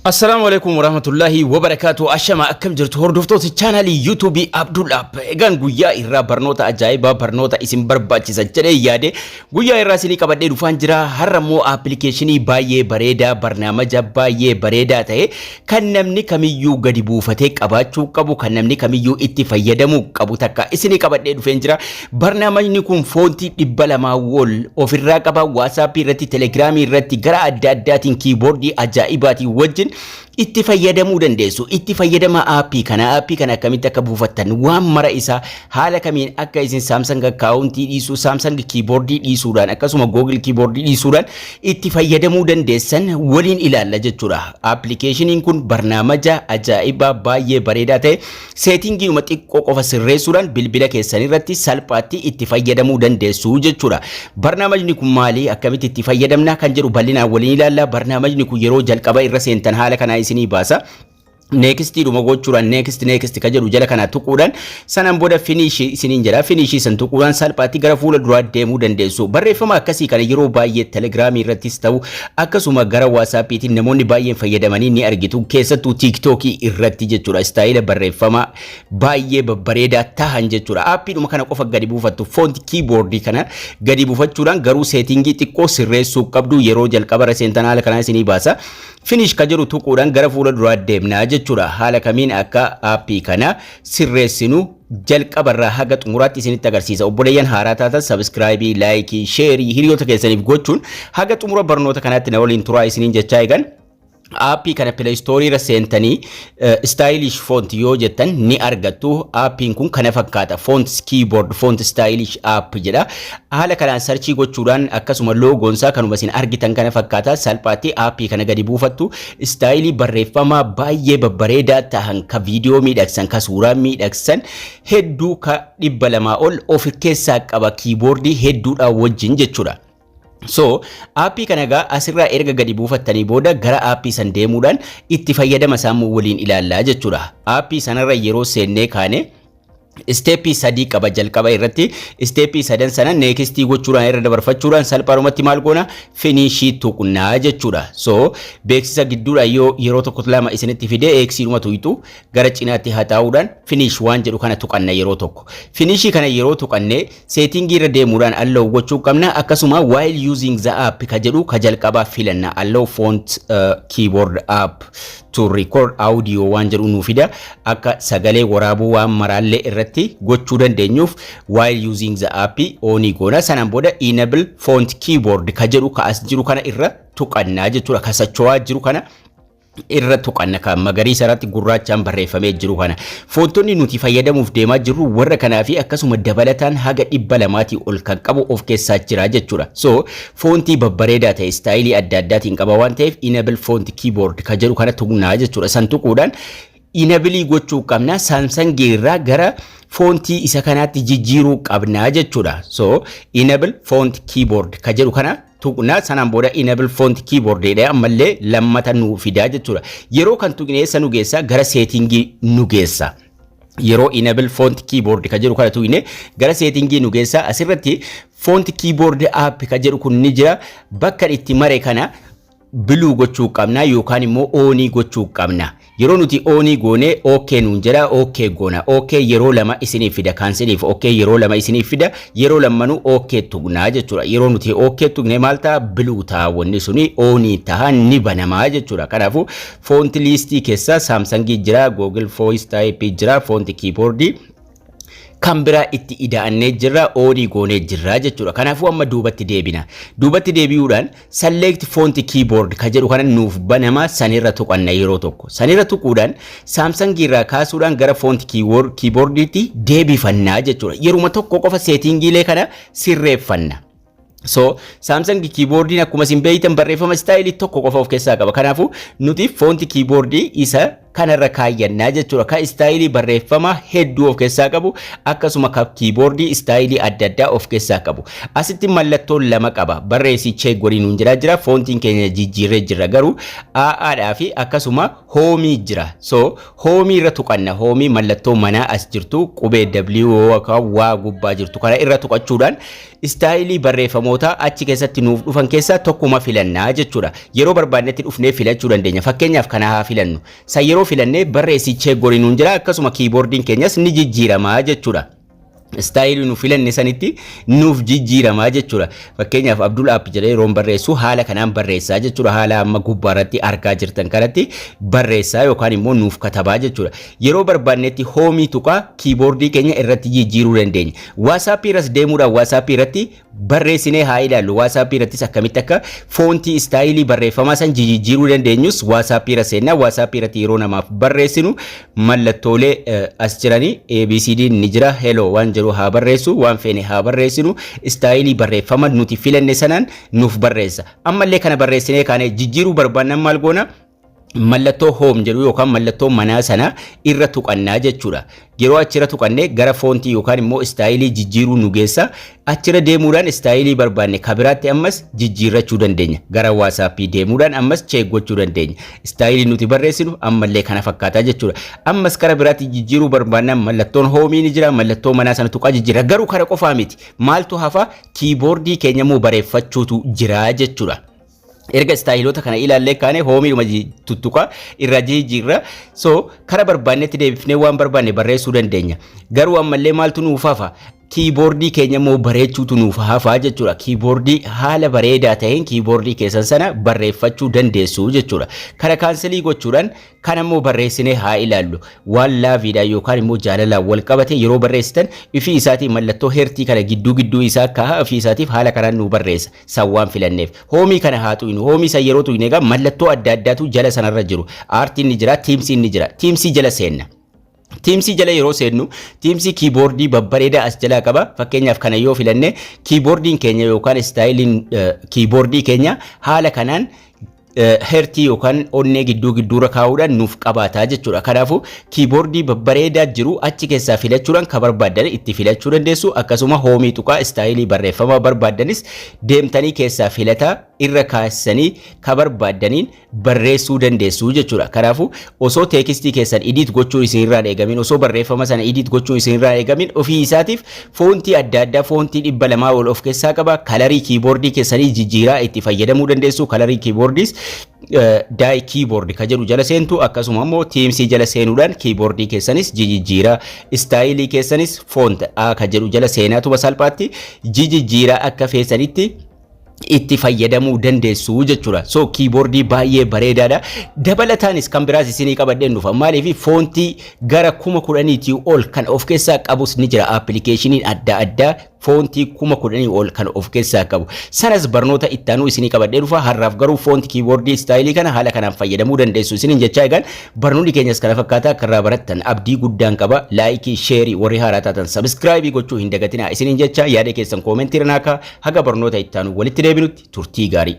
Assalamu alaikum warahmatullahi wabarakatuh. Ashama akkam jirtu hordoftoota channel YouTube Abdul App. Egaan guyyaa irraa barnoota ajaa'ibaa barnoota isin barbaachisan jedhee yaade guyyaa irraa isinii qabadhee dhufaan jira. Har'a immoo appilikeeshinii baay'ee bareedaa barnaamija baay'ee bareedaa ta'e kan namni kamiyyuu gadi buufatee qabaachuu qabu kan namni kamiyyuu itti fayyadamuu qabu takka isinii qabadhee dhufeen jira. Barnaamijni kun foontii 200 wol ofirraa qaba. WhatsApp irratti, Telegram irratti gara adda addaatiin keyboardii ajaa'ibaatii wajjin itti fayyadamuu dandeessu. Itti fayyadama aappii kana akkamitti akka buufattan waan mara isaa haala kamiin akka isin Samsung akkaawuntii dhiisuu, Samsung keyboardii dhiisuudhaan akkasuma Google keyboardii dhiisuudhaan itti fayyadamuu dandeessan waliin ilaalla jechuudha. Appilikeeshiniin kun barnaamija ajaa'ibaa baay'ee bareedaa ta'e seetingiinuma xiqqoo qofa sirreessuudhaan bilbila keessan irratti salphaatti itti fayyadamuu dandeessu jechuudha. Barnaamijni kun maali? Akkamitti itti fayyadamna kan jedhu bal'inaan waliin ilaalla. Barnaamijni kun yeroo jalqaba irra seentan haala kana isinii baasa. Next dhuma gochuudhaan next ka jedhu jala kana tuquudhaan sanan booda finish isiniin jedha. Finish san tuquudhaan salphaatti gara fuula duraa deemuu dandeessu. Barreeffama akkasii kana yeroo baay'ee Telegram irrattis ta'u akkasuma gara WhatsAppiitiin namoonni baay'een fayyadamanii ni argitu. Keessattuu TikTok irratti jechuudha. Istaayila barreeffama baay'ee babbareedaa tahan jechuudha. Aappiidhuma kana qofa gadi buufattu font keyboardii kana gadi buufachuudhaan garuu seetingii xiqqoo sirreessuu qabdu. Yeroo jalqaba irra seentan haala kana isinii baasa. Finish ka jedhu tuquudhaan gara fuula duraa deemnaa jechuudha. Haala kamiin akka aappii kana sirreessinu jalqabarraa haga xumuraatti isinitti agarsiisa. Obboleeyyan haaraa taatan subscribe, like, share hiriyoota keessaniif gochuun haga xumura barnoota kanaatti na waliin turaa isiniin jechaa eegan. Aappii kana Play Store irra seentanii stylish font yoo jettan ni argattu. Aappiin kun kana fakkaata. Font keyboard font stylish app jedha. Haala kanaan searchii gochuudhaan akkasuma logoon isaa kanuma isin argitan kana fakkaata. Salphaatti aappii kana gadi buufattu. Staayilii barreeffama baay'ee babbareedaa tahan ka viidiyoo miidhagsan ka suuraa miidhagsan hedduu ka 200 ol of keessaa qaba. Keyboardii hedduudha wajjin jechuudha. So aappii kana gaa asirraa erga gadi buufattanii booda gara aappii san deemuudhaan itti fayyadama sammuu waliin ilaallaa jechuudha. Aappii sanarra yeroo seennee kaane Steepii 3 qaba jalqaba irratti. Steepii 3 sana next gochuudhaan irra dabarfachuudhaan salphaadhumatti maal goona finish tuqnaa jechuudha. So beeksisa gidduudha yeroo tokko lama isinitti fidee eeksiidhuma tuqxu gara cinaatti hataa'uudhaan finish waan jedhu kana tuqanna yeroo tokko. Finish kana yeroo tuqannee seetingii irra deemuudhaan allow gochuu qabna. Akkasuma while using the app ka jedhu ka jalqabaa filanna. Allow font keyboard app to record audio waan jedhu nu fida. Akka sagalee waraabuu waan maraallee irratti gochuu dandeenyuuf while using the app on goona. Sanaan booda enable font keyboard ka jedhu ka as jiru kana irra tuqannaa jechuudha. Ka socho'aa jiru kana irra tuqanna kan magariisa irratti gurraachaan barreeffamee jiru kana. Foontonni nuti fayyadamuuf deemaa jirru warra kanaa fi akkasuma dabalataan haga 200 ol kan qabu of keessaa jira jechuudha. So foontii babbareedaa ta'e istaayilii adda addaatiin qaba waan ta'eef enable font keyboard ka jedhu kana tuqnaa jechuudha. San tuquudhaan enable gochuu qabna. Samsung irraa gara foontii isa kanaatti jijjiiruu qabna jechuudha. So enable font keyboard ka jedhu kana tuqnaa. Sanaan booda enable font keyboard jedhee ammallee lammata nu fidaa jechuudha. Yeroo kan tuqneessa nu geessa gara seetingii nu geessa. Yeroo enable font keyboard ka jedhu kana tuqne gara seetingii nu geessa. Asirratti font keyboard app ka jedhu kun ni jira. Bakka itti mare kana blue gochuu qabna yookaan immoo on gochuu qabna. Yeroo nuti on goone okay nuun jedha. Okay goona. Okay yeroo lama isiniif fida kanseliif. Okay yeroo lama isiniif fida. Yeroo lammanuu okay tuqnaa jechuudha. Yeroo nuti okay tuqne maal ta'a blue ta'a wanni suni on ta'a ni banamaa jechuudha. Kanaafuu font listii keessa Samsung jira, Google Voice Type jira, font keyboard kan biraa itti ida'annee jirra oonii goonee jirra jechuudha. Kanaafuu amma duubatti deebina. Duubatti deebi'uudhaan select font keyboard ka jedhu kana nuuf banama. Sanirra tuqanna yeroo tokko. Sanirra tuquudhaan Samsung irraa kaasuudhaan gara font keyboardiitti deebifannaa jechuudha. Yeruma tokko qofa seetingiilee kana sirreeffanna. So Samsung keyboardiin akkuma isin beektan barreeffama istaayilii tokko qofa of keessaa qaba. Kanaafuu nuti font keyboardii isa kanarra kaayyannaa jechuudha. Ka istaayilii barreeffama hedduu of keessaa qabu akkasuma ka kiiboordii istaayilii adda addaa of keessaa qabu. Asitti mallattoon lama qaba. Barreessii cheek godhii nuun jira. Foontiin keenya jijjiirree jira garuu AAdhaa fi akkasuma hoomii jira. So hoomii irra tuqanna. Hoomii mallattoo manaa as jirtu qubee W yookaan waa gubbaa jirtu kana irra tuqachuudhaan istaayilii barreeffamoota achi keessatti nuuf dhufan keessaa tokkuma filannaa jechuudha. Yeroo barbaannetti dhufnee filachuu dandeenya. Fakkeenyaaf kana haa filannu. San yeroo filannee barreessii cheek godhii nuun jira akkasuma kiiboordiin keenyas ni jijjiiramaa jechuudha. Istaayilii nu filanne sanitti nuuf jijjiiramaa jechuudha. Fakkeenyaaf Abdul App jedhee yeroon barreessu haala kanaan barreessaa jechuudha. Haala amma gubbaarratti argaa jirtan kanatti barreessaa yookaan immoo nuuf katabaa jechuudha. Yeroo barbaannetti hoomii tuqaa kiiboordii keenya irratti jijjiiruu dandeenya. WhatsApp irras deemuudhaan WhatsApp irratti barreessinee haa ilaallu. WhatsApp irrattis akkamitti akka foontii istaayilii barreeffamaa san jijjiiruu dandeenyus WhatsApp irra seenna. WhatsApp irratti yeroo namaaf barreessinu mallattoolee as jiranii ABCD ni jira. Hello waan jedhu haa barreessu, waan feene haa barreessinu. Istaayilii barreeffama nuti filanne sanaan nuuf barreessa. Ammallee kana barreessinee kaane jijjiiruu barbaannan maal goona? Mallattoo home jedhu yookaan mallattoo manaa sana irra tuqannaa jechuudha. Yeroo achirra tuqannee gara foontii yookaan immoo istaayilii jijjiiruu nu geessa. Achirra deemuudhaan istaayilii barbaanne kabiraatti ammas jijjiirrachuu dandeenya. Gara WhatsApp deemuudhaan ammas cheek gochuu dandeenya. Istaayilii nuti barreessinu ammallee kana fakkaataa jechuudha. Ammas kara biraatti jijjiiruu barbaannan mallattoon hoomii ni jira. Mallattoo manaa sana tuqaa jijjiira. Garuu kana qofaa miti. Maaltu hafa? Kiiboordii keenya immoo bareeffachuutu jira jechuudha. Erga istaayilota kana ilaallee kaane hoomiidhuma tuttuqa irra jijjiirra. So kara barbaannetti deebifnee waan barbaanne barreessuu dandeenya. Garuu ammallee maaltu nuuf hafa? Kiiboordii keenya immoo bareechuutu nuuf hafaa jechuudha. Kiiboordii haala bareedaa ta'een kiiboordii keessan sana barreeffachuu dandeessu jechuudha. Kana kaanselii gochuudhaan kana immoo barreessinee haa ilaallu. Waan laaviidhaa yookaan immoo jaalalaan wal qabate yeroo barreessitan ifii isaatii mallattoo heertii kana gidduu isaa kaha ifii isaatiif haala kanaan nu barreessa. San waan filanneef. Hoomii kana haa tu'inu. Hoomii san yeroo tu'ine egaa mallattoo adda addaatu jala sanarra jiru. Aartiin ni jira, tiimsiin ni jira. Tiimsii jala seenna. Tiimsii jala yeroo seennu tiimsii kiiboordii babbareedaa as jalaa qaba. Fakkeenyaaf kana yoo filanne kiiboordiin keenya yookaan istaayiliin kiiboordii keenya haala kanaan hertii yookaan onnee gidduura kaa'uudhaan nuuf qabaataa jechuudha. Kanaafuu kiiboordii babbareedaa jiru achi keessaa filachuudhaan ka barbaadan itti filachuu dandeessu. Akkasuma hoomii tuqaa istaayilii barreeffamaa barbaadanis deemtanii keessaa filataa irra kaasanii ka barbaadaniin barreessuu dandeessu jechuudha. Kanaafuu osoo teekistii keessan edit gochuu isinirraa eegamin, osoo barreeffama sana edit gochuu isinirraa eegamin ofii isaatiif foontii adda addaa foontii 200 ol of keessaa qaba. Kalarii kiiboordii keessanii jijjiiraa itti fayyadamuu dandeessu. Kalarii kiiboordiis daai kiiboordi ka jedhu jala seentu. Akkasuma immoo tiimsii jala seenuudhaan kiiboordii keessanis jijjiiraa, istaayilii keessanis foont ka jedhu jala seenaatuma salphaatti jijjiiraa akka feesanitti itti fayyadamuu dandeessu jechuudha. So kiiboordii baay'ee bareedaadha. Dabalataanis kan biraas isinii qabadheen dhufa. Maaliif foontii gara 10,000 ol kan of keessaa qabus ni jira. Appilikeeshiniin adda addaa foontii 10,000 ol kan of keessaa qabu. Sanas barnoota ittaanuu isinii qabadhee dhufa. Har'aaf garuu foontii kiiboordii istaayilii kana haala kanaan fayyadamuu dandeessu isiniin jechaa eegan barnoonni keenyas kana fakkaataa akka irraa barattan abdii guddaan qaba. Laayikii, sheerii warri haaraa taatan sabiskiraayibii gochuu hin dagatinaa isiniin jechaa yaada keessan koomentii irra naakaa haga barnoota ittaanuu walitti deebinutti turtii gaarii.